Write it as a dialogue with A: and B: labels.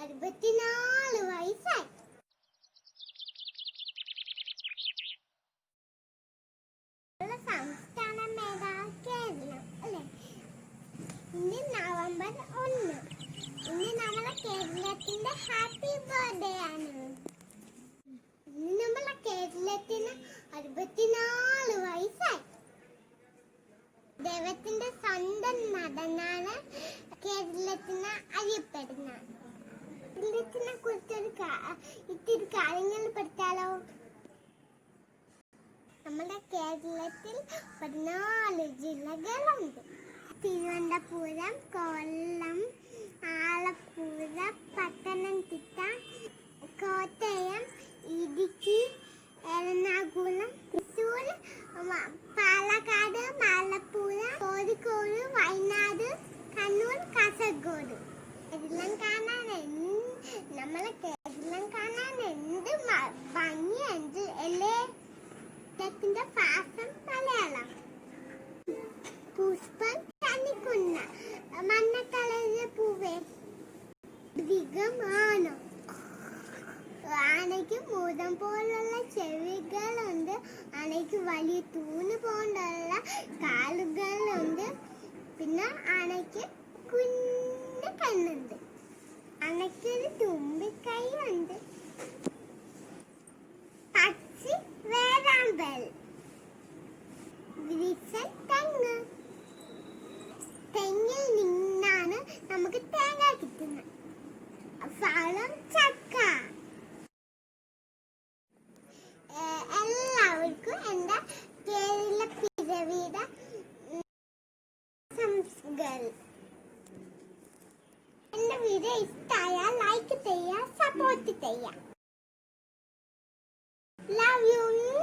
A: 64 വയസ്സായി. സംസ്ഥാനമേത കേരളം അല്ലേ? ഇന്ന് നവംബർ 1. ഇന്ന് നമ്മളെ കേരളത്തിന്റെ ഹാപ്പി ബർത്ത്ഡേ ആണ്. ഇന്ന് നമ്മളെ കേരളത്തിന് 64 വയസ്സായി. ദൈവത്തിന്റെ സ്വന്തം നടനാണ് കേരളത്തിന് അറിയപ്പെടുന്നത്. കേരളത്തിനെ കുറിച്ചൊരു ഇത്തിരി കാര്യങ്ങൾ പഠിച്ചാലോ? നമ്മുടെ കേരളത്തിൽ 14 ജില്ലകളുണ്ട്. തിരുവനന്തപുരം, കൊല്ലം, ആലപ്പുഴ, പത്തനംതിട്ട, കോട്ടയം, ഇടുക്കി, എറണാകുളം, തൃശ്ശൂർ, പാലക്കാട്, ആലപ്പുഴ, കോഴിക്കോട്, വയനാട്, കണ്ണൂർ, കാസർഗോഡ്. എല്ലാം കാണാൻ നമ്മളെ കേരളം കാണാൻ എന്ത് ഭംഗിയുണ്ട് അല്ലേ? ത്തിന്റെ ഭാഷം മലയാളം. പുഷ്പം കണിക്കുന്ന മഞ്ഞക്കളറിലെ പൂവേ മൃഗമാണ്. ആനയ്ക്ക് ഭൂതം പോലുള്ള ചെവികളുണ്ട്. ആനയ്ക്ക് വലിയ തൂണ് പോലുള്ള കാലുകളുണ്ട്. പിന്നെ ആനയ്ക്ക് കുഞ്ഞു കണ്ണുണ്ട്. ആനയ്ക്കൊരു തുമ്പിക്കൈയുണ്ട്. പക്ഷി വേഴാമ്പൽ. വൃക്ഷം തെങ്ങ്. തെങ്ങിൽ നിന്നാണ് നമുക്ക് തേങ്ങ കിട്ടുന്നത്. ഫലം ചക്ക. എല്ലാവർക്കും എൻ്റെ കേരള പിറവിയുടെ സംസ്കാരം. എൻ്റെ വീഡിയോ ഇഷ്ടമായാൽ ലൈക്ക് ചെയ്യുക, സപ്പോർട്ട് ചെയ്യുക. Love you.